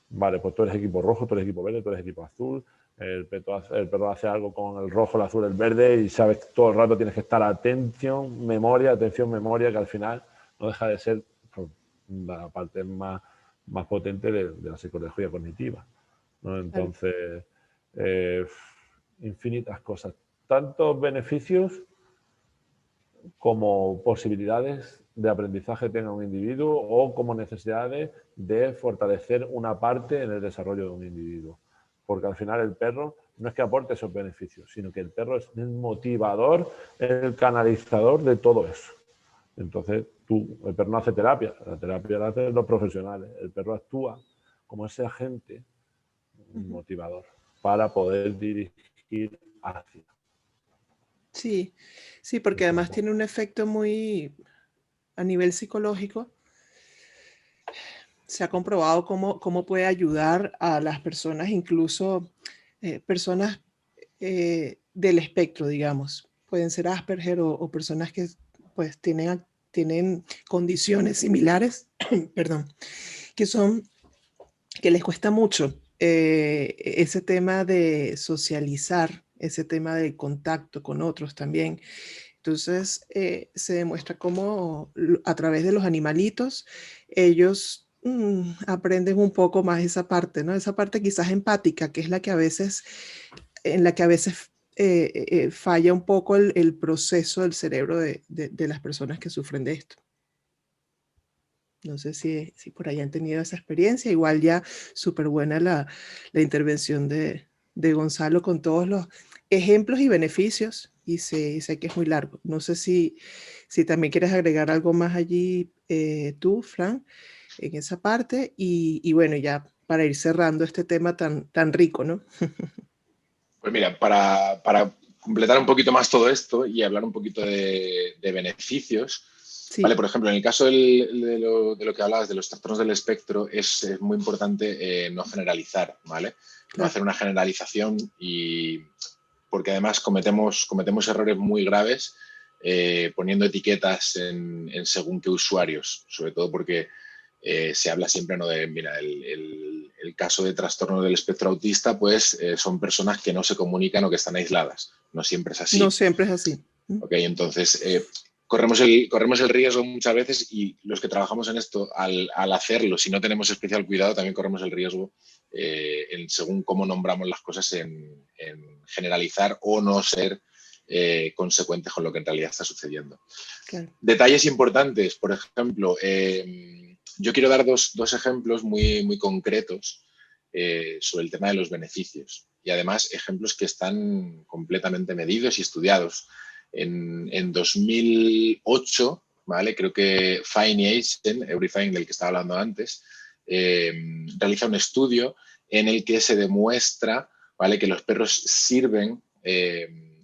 [SPEAKER 2] vale, pues tú eres equipo rojo, tú eres equipo verde, tú eres equipo azul, el perro hace algo con el rojo, el azul, el verde y sabes que todo el rato tienes que estar atención, memoria, que al final no deja de ser pues, la parte más potente de la psicología cognitiva, ¿no? Entonces, infinitas cosas, tantos beneficios como posibilidades de aprendizaje tenga un individuo o como necesidades de fortalecer una parte en el desarrollo de un individuo. Porque al final el perro no es que aporte esos beneficios, sino que el perro es el motivador, el canalizador de todo eso. Entonces, el perro no hace terapia, la terapia la hacen los profesionales. El perro actúa como ese agente motivador para poder dirigir hacia.
[SPEAKER 1] Sí, sí, porque además tiene un efecto muy a nivel psicológico. Se ha comprobado cómo puede ayudar a las personas, incluso personas del espectro, digamos. Pueden ser Asperger o personas que pues tienen condiciones similares, perdón, que les cuesta mucho ese tema de socializar, ese tema de contacto con otros también. Entonces, se demuestra cómo a través de los animalitos ellos aprenden un poco más esa parte, ¿no? Esa parte quizás empática, que es la que a veces, en la que a veces falla un poco el proceso del cerebro de las personas que sufren de esto. No sé si por ahí han tenido esa experiencia. Igual ya súper buena la intervención de Gonzalo con todos los ejemplos y beneficios. Y sé que es muy largo. No sé si también quieres agregar algo más allí tú, Fran. en esa parte. Y bueno, ya para ir cerrando este tema tan rico, ¿no?
[SPEAKER 3] Pues mira, para completar un poquito más todo esto y hablar un poquito de beneficios,
[SPEAKER 1] Sí,
[SPEAKER 3] vale, por ejemplo, en el caso de lo que hablabas de los trastornos del espectro, es muy importante no generalizar, ¿vale? No
[SPEAKER 1] claro.
[SPEAKER 3] hacer una generalización, porque además cometemos errores muy graves poniendo etiquetas en según qué usuarios, sobre todo porque se habla siempre, ¿no?, de, mira, el caso de trastorno del espectro autista, pues son personas que no se comunican o que están aisladas. No siempre es
[SPEAKER 1] No
[SPEAKER 3] así.
[SPEAKER 1] siempre es así.
[SPEAKER 3] ¿Ok? Entonces, corremos el riesgo muchas veces, y los que trabajamos en esto, al hacerlo, si no tenemos especial cuidado, también corremos el riesgo, según cómo nombramos las cosas, en generalizar o no ser consecuentes con lo que en realidad está sucediendo.
[SPEAKER 1] Claro.
[SPEAKER 3] Detalles importantes, por ejemplo, yo quiero dar dos ejemplos muy concretos sobre el tema de los beneficios, y además ejemplos que están completamente medidos y estudiados. En 2008, ¿vale? Creo que Fine y Eisen, Eurifine, del que estaba hablando antes, realiza un estudio en el que se demuestra, ¿vale?, que los perros sirven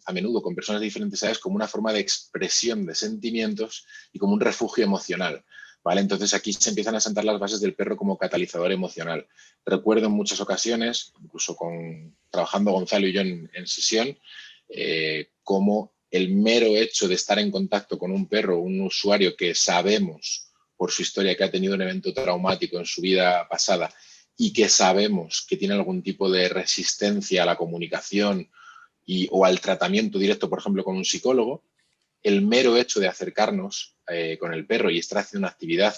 [SPEAKER 3] a menudo con personas de diferentes edades como una forma de expresión de sentimientos y como un refugio emocional, ¿vale? Entonces aquí se empiezan a sentar las bases del perro como catalizador emocional. Recuerdo en muchas ocasiones, incluso trabajando Gonzalo y yo en sesión, cómo el mero hecho de estar en contacto con un perro, un usuario que sabemos por su historia que ha tenido un evento traumático en su vida pasada y que sabemos que tiene algún tipo de resistencia a la comunicación o al tratamiento directo, por ejemplo, con un psicólogo, el mero hecho de acercarnos con el perro y estar haciendo una actividad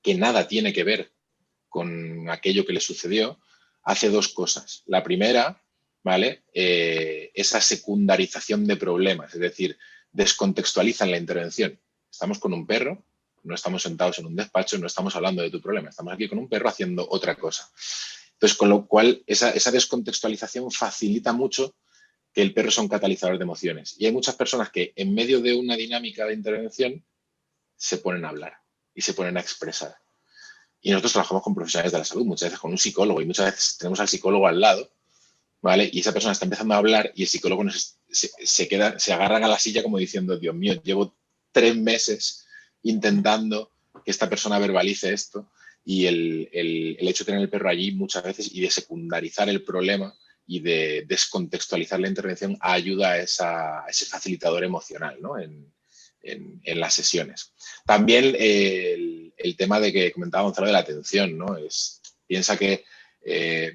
[SPEAKER 3] que nada tiene que ver con aquello que le sucedió, hace dos cosas. La primera, ¿vale?, esa secundarización de problemas, es decir, descontextualizan la intervención. Estamos con un perro, no estamos sentados en un despacho, no estamos hablando de tu problema, estamos aquí con un perro haciendo otra cosa. Entonces, con lo cual, esa descontextualización facilita mucho que el perro sea un catalizador de emociones. Y hay muchas personas que en medio de una dinámica de intervención se ponen a hablar y se ponen a expresar. Y nosotros trabajamos con profesionales de la salud, muchas veces con un psicólogo, y muchas veces tenemos al psicólogo al lado, ¿vale? Y esa persona está empezando a hablar y el psicólogo se agarran a la silla como diciendo, Dios mío, llevo 3 meses intentando que esta persona verbalice esto, y el hecho de tener el perro allí muchas veces y de secundarizar el problema y de descontextualizar la intervención ayuda a ese facilitador emocional, ¿no?, en las sesiones. También el tema de que comentaba Gonzalo de la atención, ¿no? Piensa que,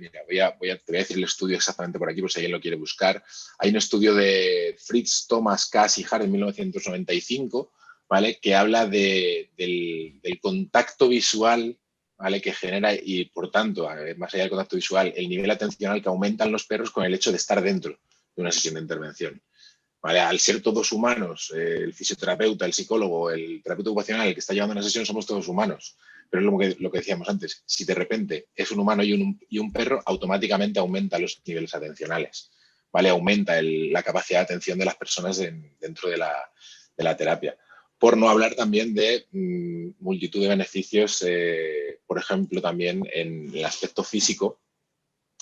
[SPEAKER 3] mira, te voy a decir el estudio exactamente por aquí, por si alguien lo quiere buscar. Hay un estudio de Fritz, Thomas, Cass y Hart en 1995, ¿vale?, que habla del contacto visual, ¿vale?, que genera, y por tanto, más allá del contacto visual, el nivel atencional que aumentan los perros con el hecho de estar dentro de una sesión de intervención. ¿Vale? Al ser todos humanos, el fisioterapeuta, el psicólogo, el terapeuta ocupacional, el que está llevando una sesión, somos todos humanos. Pero es lo que decíamos antes, si de repente es un humano y un perro, automáticamente aumenta los niveles atencionales, ¿vale? Aumenta la capacidad de atención de las personas dentro de la terapia. Por no hablar también de multitud de beneficios, por ejemplo, también en el aspecto físico.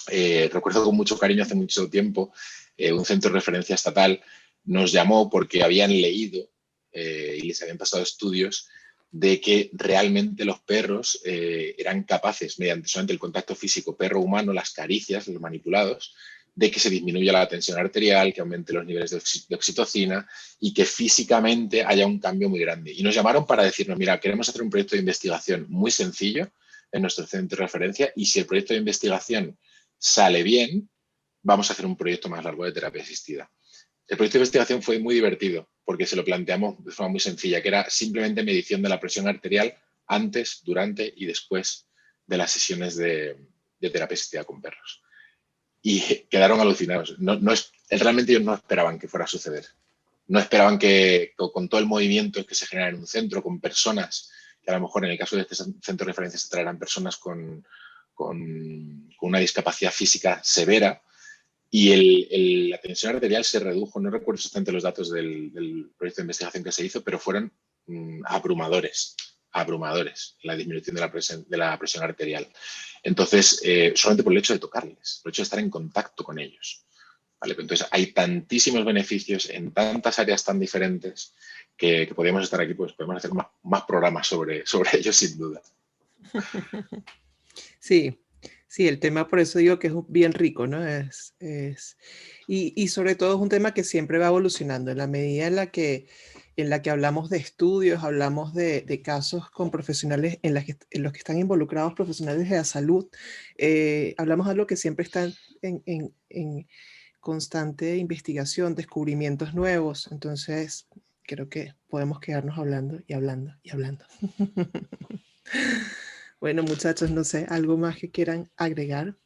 [SPEAKER 3] Recuerdo con mucho cariño hace mucho tiempo un centro de referencia estatal nos llamó porque habían leído y les habían pasado estudios de que realmente los perros eran capaces, mediante solamente el contacto físico perro-humano, las caricias, los manipulados, de que se disminuya la tensión arterial, que aumente los niveles de oxitocina y que físicamente haya un cambio muy grande. Y nos llamaron para decirnos, mira, queremos hacer un proyecto de investigación muy sencillo en nuestro centro de referencia, y si el proyecto de investigación sale bien, vamos a hacer un proyecto más largo de terapia asistida. El proyecto de investigación fue muy divertido porque se lo planteamos de forma muy sencilla, que era simplemente medición de la presión arterial antes, durante y después de las sesiones de terapia asistida con perros. Y quedaron alucinados. Realmente ellos no esperaban que fuera a suceder. No esperaban que con todo el movimiento que se genera en un centro, con personas, que a lo mejor en el caso de este centro de referencia se traerán personas con una discapacidad física severa, y la tensión arterial se redujo, no recuerdo exactamente los datos del proyecto de investigación que se hizo, pero fueron abrumadores, abrumadores en la disminución de la presión arterial. Entonces, solamente por el hecho de tocarles, por el hecho de estar en contacto con ellos. ¿Vale? Entonces, hay tantísimos beneficios en tantas áreas tan diferentes que podríamos estar aquí, pues podemos hacer más programas sobre ellos, sin duda.
[SPEAKER 1] Sí, sí, el tema por eso digo que es bien rico, ¿no? Y sobre todo es un tema que siempre va evolucionando en la medida en la que hablamos de estudios, hablamos de casos con profesionales en los que están involucrados profesionales de la salud, hablamos de algo que siempre está en constante investigación, descubrimientos nuevos. Entonces, creo que podemos quedarnos hablando y hablando y hablando. Bueno, muchachos, no sé, ¿algo más que quieran agregar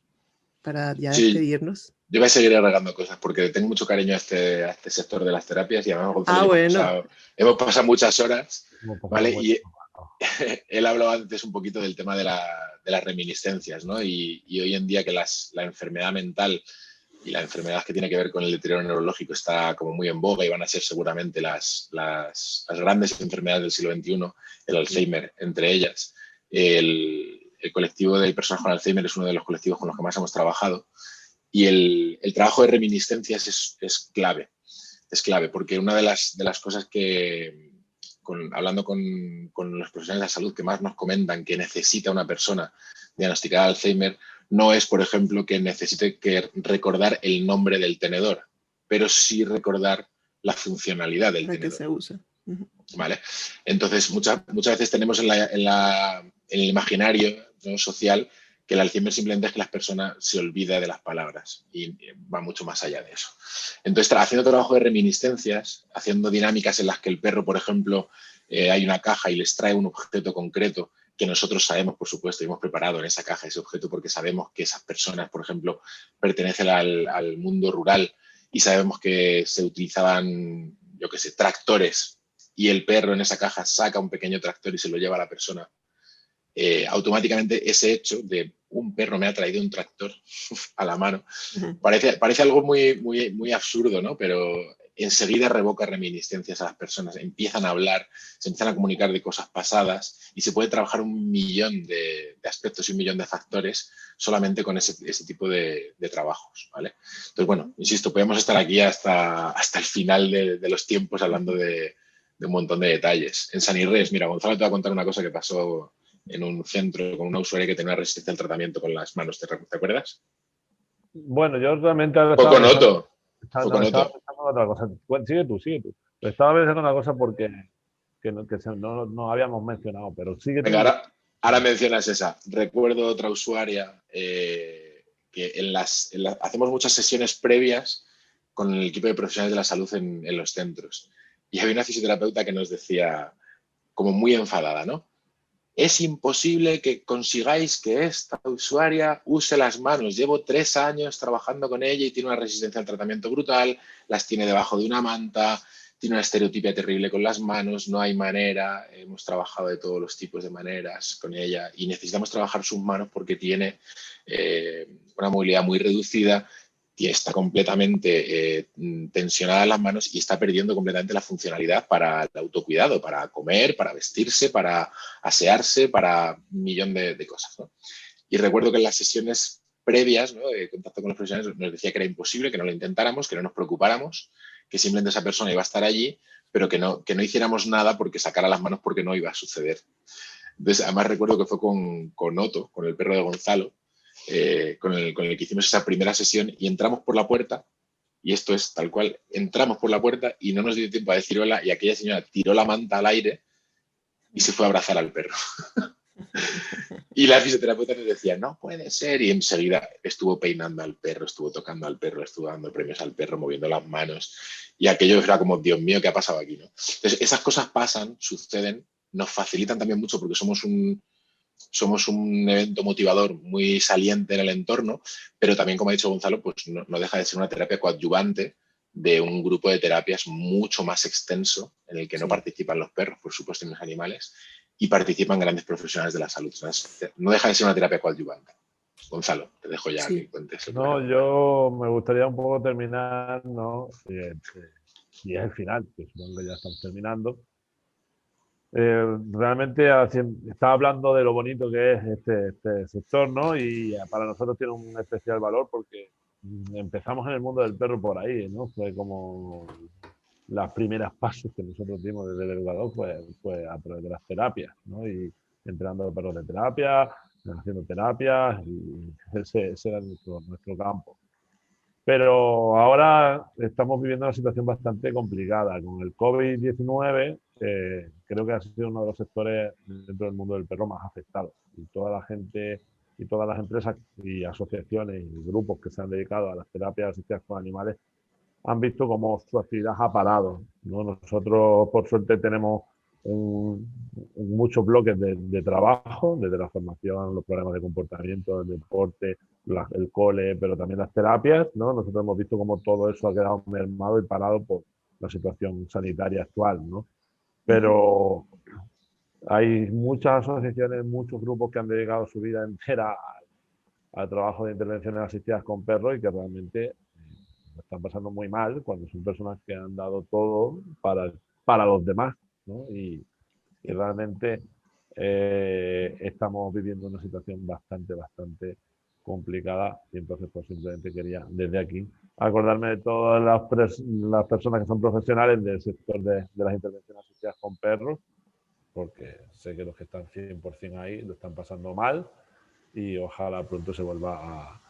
[SPEAKER 1] para ya despedirnos?
[SPEAKER 3] Yo voy a seguir agregando cosas porque tengo mucho cariño a este sector de las terapias y además Gonzalo
[SPEAKER 1] Bueno.
[SPEAKER 3] hemos pasado muchas horas, ¿vale? Y
[SPEAKER 2] bueno.
[SPEAKER 3] él hablaba antes un poquito del tema de las reminiscencias, ¿no? Y hoy en día que la enfermedad mental y la enfermedad que tiene que ver con el deterioro neurológico está como muy en boga y van a ser seguramente las grandes enfermedades del siglo XXI, el Alzheimer entre ellas. El colectivo de personas con Alzheimer es uno de los colectivos con los que más hemos trabajado y el trabajo de reminiscencias es clave. Es clave porque una de las cosas que, hablando con los profesionales de la salud que más nos comentan que necesita una persona diagnosticada de Alzheimer, no es, por ejemplo, que necesite recordar el nombre del tenedor, pero sí recordar la funcionalidad del tenedor.
[SPEAKER 1] Que se usa.
[SPEAKER 3] ¿Vale? Entonces, muchas veces tenemos en el imaginario, ¿no?, social que el Alzheimer simplemente es que las personas se olvidan de las palabras y va mucho más allá de eso. Entonces, haciendo trabajo de reminiscencias, haciendo dinámicas en las que el perro, por ejemplo, hay una caja y les trae un objeto concreto que nosotros sabemos, por supuesto, y hemos preparado en esa caja ese objeto porque sabemos que esas personas, por ejemplo, pertenecen al mundo rural y sabemos que se utilizaban, yo qué sé, tractores y el perro en esa caja saca un pequeño tractor y se lo lleva a la persona, automáticamente ese hecho de un perro me ha traído un tractor a la mano, parece algo muy absurdo, ¿no? Pero enseguida revoca reminiscencias a las personas, empiezan a hablar, se empiezan a comunicar de cosas pasadas y se puede trabajar un millón de aspectos y un millón de factores solamente con ese tipo de trabajos, ¿vale? Entonces, bueno, insisto, podemos estar aquí hasta el final de los tiempos hablando de un montón de detalles. En San Irres, mira, Gonzalo te va a contar una cosa que pasó en un centro con una usuaria que tenía una resistencia al tratamiento con las manos. ¿Te acuerdas?
[SPEAKER 2] Bueno, yo realmente ahora
[SPEAKER 3] Fue con
[SPEAKER 2] Otto.
[SPEAKER 3] Fue
[SPEAKER 2] Estaba pensando en otra cosa. Bueno, sigue tú. Estaba pensando en una cosa porque no habíamos mencionado, pero sigue tú.
[SPEAKER 3] Venga, ahora mencionas esa. Recuerdo otra usuaria que hacemos muchas sesiones previas con el equipo de profesionales de la salud en los centros. Y había una fisioterapeuta que nos decía, como muy enfadada, ¿no? Es imposible que consigáis que esta usuaria use las manos. Llevo 3 años trabajando con ella y tiene una resistencia al tratamiento brutal, las tiene debajo de una manta, tiene una estereotipia terrible con las manos, no hay manera, hemos trabajado de todos los tipos de maneras con ella y necesitamos trabajar sus manos porque tiene una movilidad muy reducida y está completamente tensionada en las manos y está perdiendo completamente la funcionalidad para el autocuidado, para comer, para vestirse, para asearse, para un millón de cosas, ¿no? Y recuerdo que en las sesiones previas, ¿no?, de contacto con los profesionales nos decía que era imposible, que no lo intentáramos, que no nos preocupáramos, que simplemente esa persona iba a estar allí, pero que no hiciéramos nada porque sacara las manos porque no iba a suceder. Entonces, además recuerdo que fue con Otto, con el perro de Gonzalo, con el que hicimos esa primera sesión y entramos por la puerta, y esto es tal cual, entramos por la puerta y no nos dio tiempo a decir hola y aquella señora tiró la manta al aire y se fue a abrazar al perro. Y la fisioterapeuta nos decía, no puede ser, y enseguida estuvo peinando al perro, estuvo tocando al perro, estuvo dando premios al perro, moviendo las manos, y aquello era como, Dios mío, ¿qué ha pasado aquí, no? Entonces, esas cosas pasan, suceden, nos facilitan también mucho porque somos un evento motivador muy saliente en el entorno, pero también, como ha dicho Gonzalo, pues no deja de ser una terapia coadyuvante de un grupo de terapias mucho más extenso en el que no participan los perros, por supuesto, ni los animales, y participan grandes profesionales de la salud. No deja de ser una terapia coadyuvante. Gonzalo, te dejo ya que cuentes.
[SPEAKER 2] No, yo me gustaría un poco terminar, ¿no? Y es el final, que supongo que ya estamos terminando. realmente está hablando de lo bonito que es este sector, ¿no? Y para nosotros tiene un especial valor porque empezamos en el mundo del perro por ahí, ¿no? Fue como las primeras pasos que nosotros dimos desde el educador fue a través de las terapias, ¿no? Y entrenando perros de terapia, haciendo terapias, y ese era nuestro campo. Pero ahora estamos viviendo una situación bastante complicada. Con el COVID-19, creo que ha sido uno de los sectores dentro del mundo del perro más afectados. Y toda la gente y todas las empresas y asociaciones y grupos que se han dedicado a las terapias asistidas con animales han visto cómo su actividad ha parado, ¿no? Nosotros, por suerte, tenemos muchos bloques de trabajo, desde la formación, los programas de comportamiento, el deporte, el cole, pero también las terapias, ¿no? Nosotros hemos visto cómo todo eso ha quedado mermado y parado por la situación sanitaria actual, ¿no? Pero hay muchas asociaciones, muchos grupos que han dedicado su vida entera al trabajo de intervenciones asistidas con perros y que realmente lo están pasando muy mal cuando son personas que han dado todo para los demás, ¿no? Y realmente estamos viviendo una situación bastante complicada y entonces pues simplemente quería desde aquí acordarme de todas las personas que son profesionales del sector de las intervenciones asistidas con perros, porque sé que los que están 100% ahí lo están pasando mal y ojalá pronto se vuelva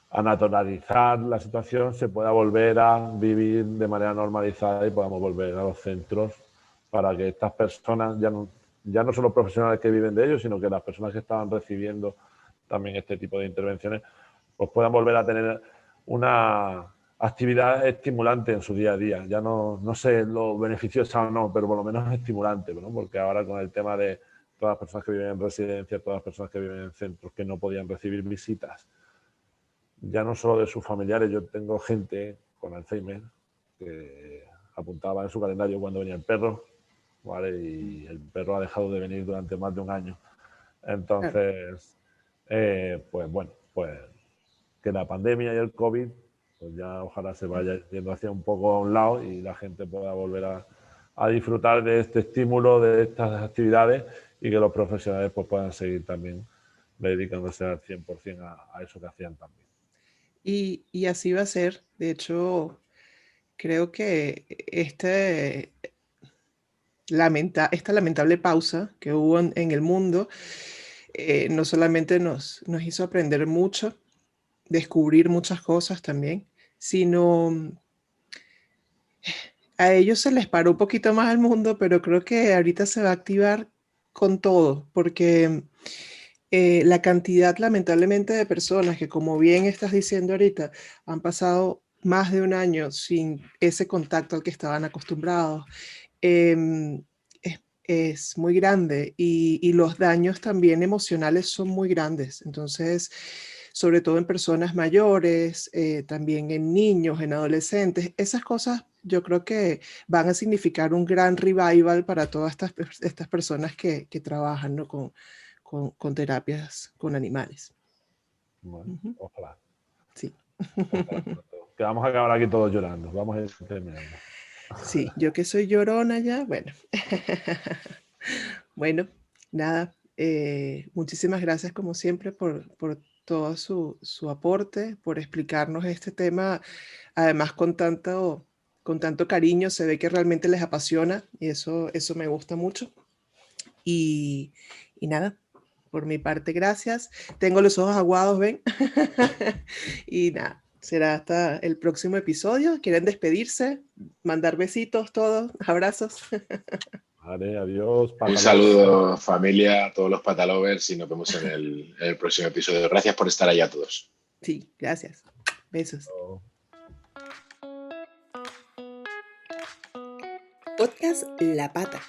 [SPEAKER 2] a naturalizar la situación, se pueda volver a vivir de manera normalizada y podamos volver a los centros para que estas personas, ya no son los profesionales que viven de ellos, sino que las personas que estaban recibiendo también este tipo de intervenciones, pues puedan volver a tener una actividad estimulante en su día a día. Ya no sé lo beneficiosa o no, pero por lo menos es estimulante, ¿no? Porque ahora con el tema de todas las personas que viven en residencias, todas las personas que viven en centros que no podían recibir visitas, ya no solo de sus familiares, yo tengo gente con Alzheimer que apuntaba en su calendario cuando venía el perro, ¿vale? Y el perro ha dejado de venir durante más de un año. Entonces, pues bueno, pues que la pandemia y el COVID, pues ya ojalá se vaya yendo hacia un poco a un lado y la gente pueda volver a disfrutar de este estímulo, de estas actividades y que los profesionales pues puedan seguir también dedicándose al 100% a eso que hacían también.
[SPEAKER 1] Y así va a ser. De hecho, creo que esta lamentable pausa que hubo en el mundo no solamente nos hizo aprender mucho, descubrir muchas cosas también, sino a ellos se les paró un poquito más al mundo, pero creo que ahorita se va a activar con todo, porque la cantidad, lamentablemente, de personas que, como bien estás diciendo ahorita, han pasado más de un año sin ese contacto al que estaban acostumbrados, es muy grande y los daños también emocionales son muy grandes. Entonces, sobre todo en personas mayores, también en niños, en adolescentes, esas cosas yo creo que van a significar un gran revival para todas estas personas que trabajan, ¿no? con terapias con animales.
[SPEAKER 2] Bueno, ojalá.
[SPEAKER 1] Sí.
[SPEAKER 2] Ojalá. Que vamos a acabar aquí todos llorando. Vamos a ir terminando.
[SPEAKER 1] Sí, yo que soy llorona ya, bueno. Bueno, nada, muchísimas gracias como siempre por todo su aporte, por explicarnos este tema, además con tanto cariño, se ve que realmente les apasiona y eso me gusta mucho. Y nada, por mi parte, gracias. Tengo los ojos aguados, ¿ven? Y nada, será hasta el próximo episodio. ¿Quieren despedirse? Mandar besitos, todos, abrazos.
[SPEAKER 2] Vale, adiós.
[SPEAKER 3] Un saludo, familia, a todos los patalovers y nos vemos en el próximo episodio. Gracias por estar ahí a todos.
[SPEAKER 1] Sí, gracias. Besos. Podcast La Pata.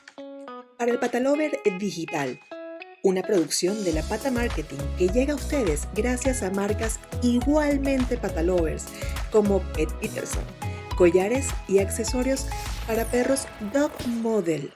[SPEAKER 1] Para el Patalover Digital. Una producción de La Pata Marketing que llega a ustedes gracias a marcas igualmente patalovers como Pet Peterson, collares y accesorios para perros Dog Model.